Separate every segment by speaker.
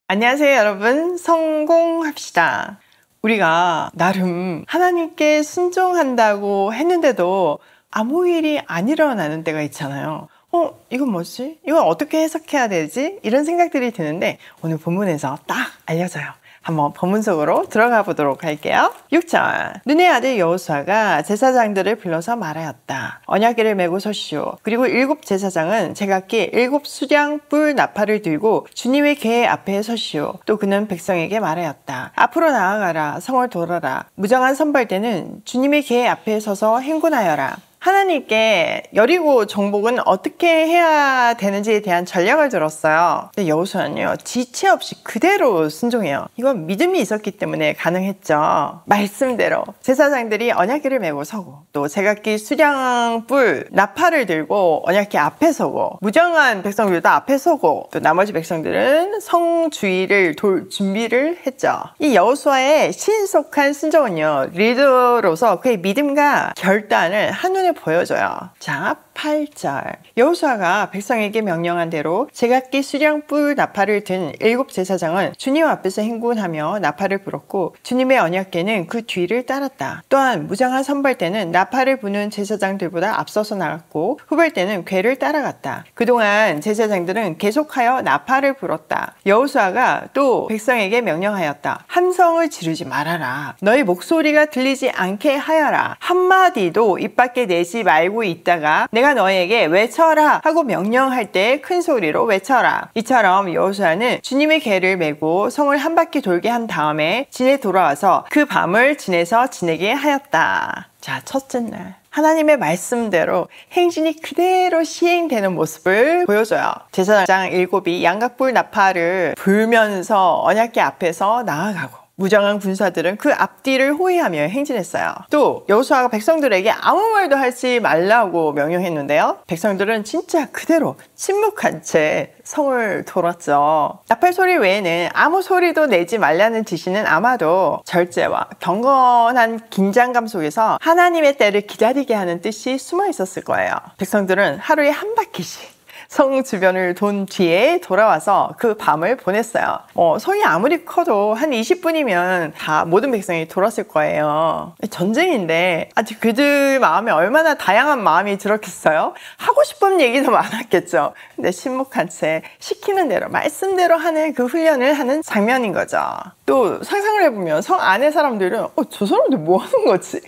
Speaker 1: 안녕하세요 여러분, 성공합시다. 우리가 나름 하나님께 순종한다고 했는데도 아무 일이 안 일어나는 때가 있잖아요. 이건 뭐지? 이건 어떻게 해석해야 되지? 이런 생각들이 드는데 오늘 본문에서 딱 알려져요. 한번 본문 속으로 들어가 보도록 할게요. 6절, 눈의 아들 여호수아가 제사장들을 불러서 말하였다. 언약궤를 메고 서시오. 그리고 7 제사장은 제각기 7 수량 뿔 나팔을 들고 주님의 궤 앞에 서시오. 또 그는 백성에게 말하였다. 앞으로 나아가라. 성을 돌아라. 무장한 선발대는 주님의 궤 앞에 서서 행군하여라. 하나님께 여리고 정복은 어떻게 해야 되는지에 대한 전략을 들었어요. 근데 여호수아는요, 지체 없이 그대로 순종해요. 이건 믿음이 있었기 때문에 가능했죠. 말씀대로 제사장들이 언약궤를 메고 서고, 또 제각기 수량 뿔 나팔을 들고 언약궤 앞에 서고, 무장한 백성들도 앞에 서고, 또 나머지 백성들은 성 주위를 돌 준비를 했죠. 이 여호수아의 신속한 순종은요, 리더로서 그의 믿음과 결단을 한눈에 보여줘요. 자, 8절, 여호수아가 백성에게 명령한 대로 제각기 수량 뿔 나팔을 든 7 제사장은 주님 앞에서 행군하며 나팔을 불었고 주님의 언약궤는 그 뒤를 따랐다. 또한 무장한 선발대는 나팔을 부는 제사장들보다 앞서서 나갔고 후발대는 궤를 따라갔다. 그동안 제사장들은 계속하여 나팔을 불었다. 여호수아가 또 백성에게 명령하였다. 함성을 지르지 말아라. 너희 목소리가 들리지 않게 하여라. 한마디도 입 밖에 내지 말고 있다가 내가 너희에게 외쳐라 하고 명령할 때 큰 소리로 외쳐라. 이처럼 여호수아는 주님의 궤를 메고 성을 한 바퀴 돌게 한 다음에 진에 돌아와서 그 밤을 진에서 지내게 하였다. 자, 첫째 날 하나님의 말씀대로 행진이 그대로 시행되는 모습을 보여줘요. 제사장 7이 양각불 나팔을 불면서 언약궤 앞에서 나아가고, 무장한 군사들은 그 앞뒤를 호위하며 행진했어요. 또 여호수아가 백성들에게 아무 말도 하지 말라고 명령했는데요, 백성들은 진짜 그대로 침묵한 채 성을 돌았죠. 나팔 소리 외에는 아무 소리도 내지 말라는 지시는 아마도 절제와 경건한 긴장감 속에서 하나님의 때를 기다리게 하는 뜻이 숨어 있었을 거예요. 백성들은 하루에 한 바퀴씩 성 주변을 돈 뒤에 돌아와서 그 밤을 보냈어요. 성이 아무리 커도 한 20분이면 다 모든 백성이 돌았을 거예요. 전쟁인데 아직 그들 마음에 얼마나 다양한 마음이 들었겠어요? 하고 싶은 얘기도 많았겠죠. 근데 침묵한 채 시키는 대로 말씀대로 하는 그 훈련을 하는 장면인 거죠. 또 상상을 해보면 성 안의 사람들은 저 사람들 뭐 하는 거지?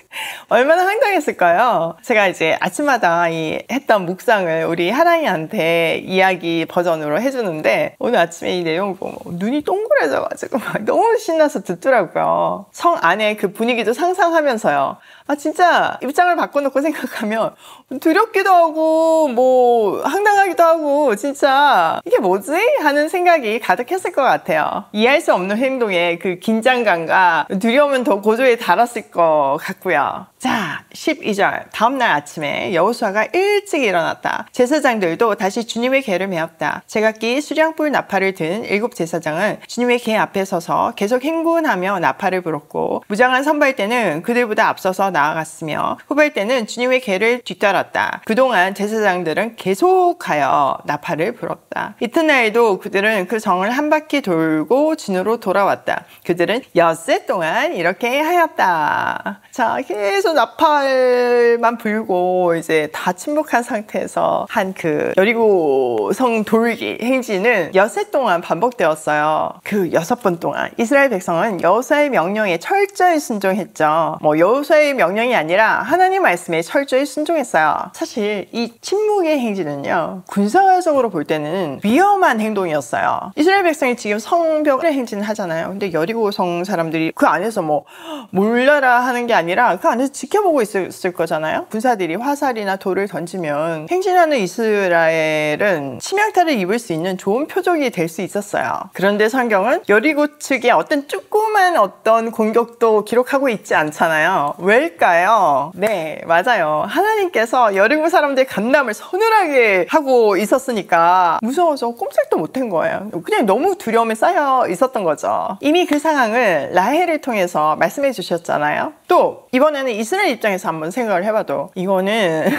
Speaker 1: 얼마나 황당했을까요? 제가 이제 아침마다 했던 묵상을 우리 하랑이한테 이야기 버전으로 해주는데 오늘 아침에 이 내용을 보면 눈이 동그래져가지고 막 너무 신나서 듣더라고요. 성 안에 그 분위기도 상상하면서요. 진짜 입장을 바꿔놓고 생각하면 두렵기도 하고 뭐 황당하기도 하고 진짜 이게 뭐지? 하는 생각이 가득했을 것 같아요. 이해할 수 없는 행동에 그 긴장감과 두려움은 더 고조에 달았을 것 같고요. 자, 12절, 다음날 아침에 여호수아가 일찍 일어났다. 제사장들도 다시 주님의 궤를 메었다. 제각기 수량불 나팔을 든 7 제사장은 주님의 궤 앞에 서서 계속 행군하며 나팔을 불었고 무장한 선발대는 그들보다 앞서서 나아갔으며 후발대는 주님의 궤를 뒤따랐다. 그동안 제사장들은 계속하여 나팔을 불었다. 이튿날에도 그들은 그 성을 한 바퀴 돌고 진으로 돌아왔다. 그들은 엿새 동안 이렇게 하였다. 자, 계속 나팔만 불고 이제 다 침묵한 상태에서 한 그 여리고 성 돌기 행진은 엿새 동안 반복되었어요. 그 6번 동안 이스라엘 백성은 여호수아의 명령에 철저히 순종했죠. 여호수아의 명령이 아니라 하나님 말씀에 철저히 순종했어요. 사실 이 침묵의 행진은요, 군사적으로 볼 때는 위험한 행동이었어요. 이스라엘 백성이 지금 성벽을 행진을 하잖아요. 근데 여리고 성 사람들이 그 안에서 몰라라 하는 게 아니라 그 안에서 지켜보고 있을 거잖아요. 군사들이 화살이나 돌을 던지면 행진하는 이스라엘은 치명타를 입을 수 있는 좋은 표적이 될 수 있었어요. 그런데 성경은 여리고 측의 어떤 조그만 공격도 기록하고 있지 않잖아요. 왜일까요? 네, 맞아요. 하나님께서 여리고 사람들의 간담을 서늘하게 하고 있었으니까 있으니까 무서워서 꼼짝도 못한 거예요. 그냥 너무 두려움에 쌓여 있었던 거죠. 이미 그 상황을 라헬을 통해서 말씀해 주셨잖아요. 또 이번에는 이스라엘 입장에서 한번 생각을 해봐도 이거는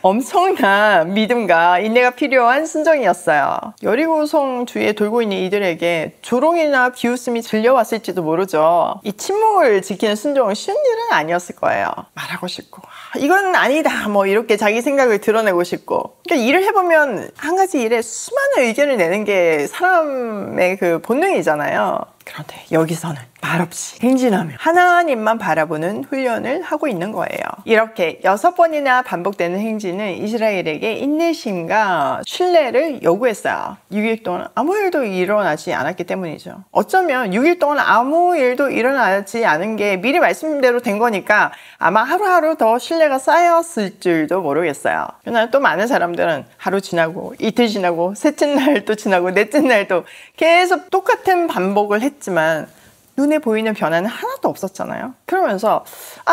Speaker 1: 엄청난 믿음과 인내가 필요한 순종이었어요. 여리고성 주위에 돌고 있는 이들에게 조롱이나 비웃음이 들려왔을지도 모르죠. 이 침묵을 지키는 순종은 쉬운 일은 아니었을 거예요. 말하고 싶고 이건 아니다 뭐 이렇게 자기 생각을 드러내고 싶고, 그러니까 일을 해보면 한 가지 일에 수많은 의견을 내는 게 사람의 그 본능이잖아요. 그런데 여기서는 말없이 행진하며 하나님만 바라보는 훈련을 하고 있는 거예요. 이렇게 6번이나 반복되는 행진은 이스라엘에게 인내심과 신뢰를 요구했어요. 6일 동안 아무 일도 일어나지 않았기 때문이죠. 어쩌면 6일 동안 아무 일도 일어나지 않은 게 미리 말씀대로 된 거니까 아마 하루하루 더 신뢰가 쌓였을 줄도 모르겠어요. 그러나 또 많은 사람들은 하루 지나고 이틀 지나고 셋째 날도 지나고 넷째 날도 계속 똑같은 반복을 했지만 눈에 보이는 변화는 하나도 없었잖아요. 그러면서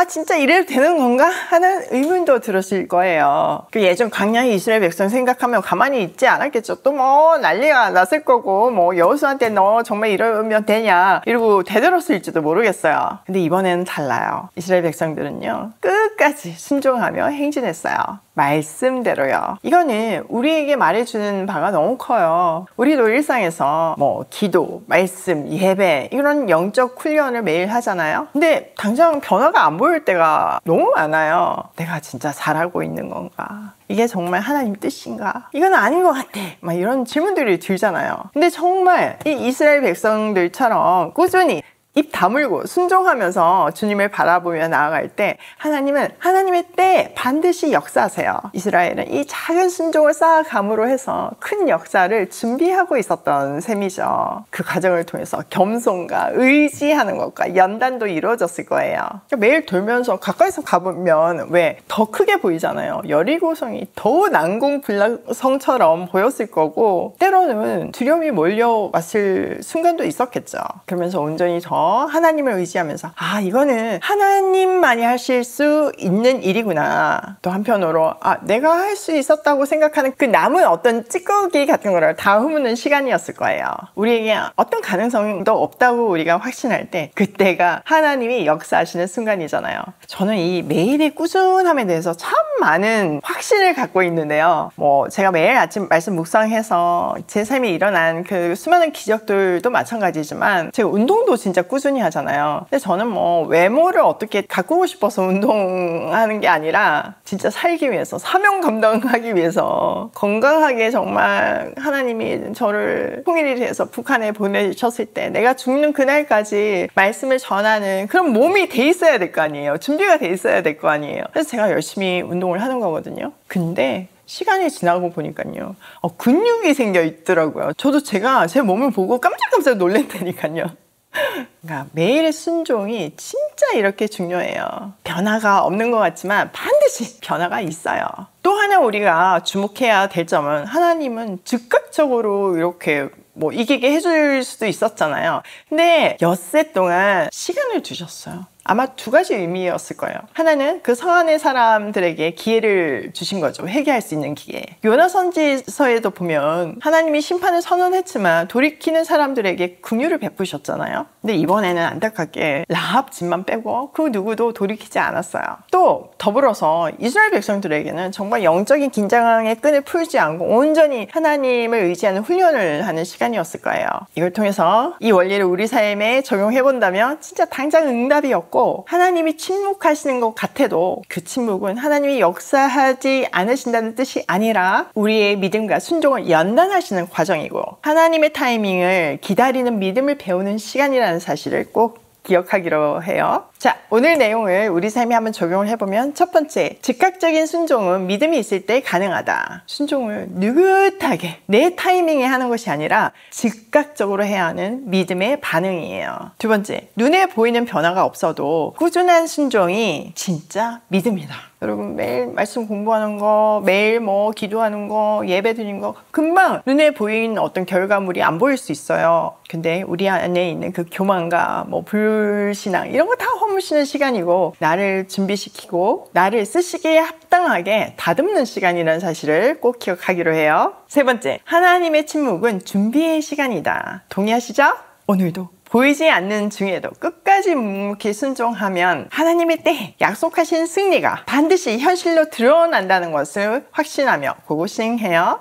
Speaker 1: 진짜 이래도 되는 건가? 하는 의문도 들었을 거예요. 그 예전 광야의 이스라엘 백성 생각하면 가만히 있지 않았겠죠. 또 뭐 난리가 났을 거고 뭐 여호수아한테 너 정말 이러면 되냐 이러고 대들었을지도 모르겠어요. 근데 이번에는 달라요. 이스라엘 백성들은요 끝까지 순종하며 행진했어요. 말씀대로요. 이거는 우리에게 말해주는 바가 너무 커요. 우리도 일상에서 뭐 기도, 말씀, 예배 이런 영적 훈련을 매일 하잖아요. 근데 당장 변화가 안 보일 때가 너무 많아요. 내가 진짜 잘하고 있는 건가? 이게 정말 하나님 뜻인가? 이건 아닌 것 같아. 막 이런 질문들이 들잖아요. 근데 정말 이 이스라엘 백성들처럼 꾸준히 입 다물고 순종하면서 주님을 바라보며 나아갈 때 하나님은 하나님의 때에 반드시 역사하세요. 이스라엘은 이 작은 순종을 쌓아감으로 해서 큰 역사를 준비하고 있었던 셈이죠. 그 과정을 통해서 겸손과 의지하는 것과 연단도 이루어졌을 거예요. 그러니까 매일 돌면서 가까이서 가보면 왜 더 크게 보이잖아요. 여리고성이 더 난공불락성처럼 보였을 거고 때로는 두려움이 몰려왔을 순간도 있었겠죠. 그러면서 온전히 더 하나님을 의지하면서 이거는 하나님만이 하실 수 있는 일이구나. 또 한편으로 내가 할 수 있었다고 생각하는 그 남은 어떤 찌꺼기 같은 거를 다 흡는 시간이었을 거예요. 우리에게 어떤 가능성도 없다고 우리가 확신할 때 그때가 하나님이 역사하시는 순간이잖아요. 저는 이 매일의 꾸준함에 대해서 참 많은 확신을 갖고 있는데요. 뭐 제가 매일 아침 말씀 묵상해서 제 삶에 일어난 그 수많은 기적들도 마찬가지지만 제가 운동도 진짜 꾸준히 하잖아요. 근데 저는 뭐 외모를 어떻게 가꾸고 싶어서 운동하는 게 아니라 진짜 살기 위해서, 사명 감당하기 위해서 건강하게 정말 하나님이 저를 통일이 돼서 북한에 보내셨을 때 내가 죽는 그날까지 말씀을 전하는 그런 몸이 돼 있어야 될 거 아니에요. 준비가 돼 있어야 될 거 아니에요. 그래서 제가 열심히 운동을 하는 거거든요. 근데 시간이 지나고 보니까요 근육이 생겨 있더라고요. 저도 제가 제 몸을 보고 깜짝깜짝 놀랐다니까요. 그러니까 매일의 순종이 진짜 이렇게 중요해요. 변화가 없는 것 같지만 반드시 변화가 있어요. 또 하나 우리가 주목해야 될 점은 하나님은 즉각적으로 이렇게 뭐 이기게 해줄 수도 있었잖아요. 근데 엿새 동안 시간을 주셨어요. 아마 두 가지 의미였을 거예요. 하나는 그 성안의 사람들에게 기회를 주신 거죠. 회개할 수 있는 기회. 요나 선지서에도 보면 하나님이 심판을 선언했지만 돌이키는 사람들에게 긍휼을 베푸셨잖아요. 근데 이번에는 안타깝게 라합 집만 빼고 그 누구도 돌이키지 않았어요. 또 더불어서 이스라엘 백성들에게는 정말 영적인 긴장의 끈을 풀지 않고 온전히 하나님을 의지하는 훈련을 하는 시간이었을 거예요. 이걸 통해서 이 원리를 우리 삶에 적용해본다면 진짜 당장 응답이 없고 하나님이 침묵하시는 것 같아도 그 침묵은 하나님이 역사하지 않으신다는 뜻이 아니라 우리의 믿음과 순종을 연단하시는 과정이고 하나님의 타이밍을 기다리는 믿음을 배우는 시간이라는 사실을 꼭 기억하기로 해요. 자, 오늘 내용을 우리 삶에 한번 적용을 해보면 첫 번째, 즉각적인 순종은 믿음이 있을 때 가능하다. 순종을 느긋하게 내 타이밍에 하는 것이 아니라 즉각적으로 해야 하는 믿음의 반응이에요. 두 번째, 눈에 보이는 변화가 없어도 꾸준한 순종이 진짜 믿음이다. 여러분 매일 말씀 공부하는 거, 매일 뭐 기도하는 거, 예배 드리는 거 금방 눈에 보이는 어떤 결과물이 안 보일 수 있어요. 근데 우리 안에 있는 그 교만과 뭐 불신앙 이런 거 다 품으시는 시간이고 나를 준비시키고 나를 쓰시기에 합당하게 다듬는 시간이라는 사실을 꼭 기억하기로 해요. 세 번째, 하나님의 침묵은 준비의 시간이다. 동의하시죠? 오늘도 보이지 않는 중에도 끝까지 묵묵히 순종하면 하나님의 때에 약속하신 승리가 반드시 현실로 드러난다는 것을 확신하며 고고싱해요.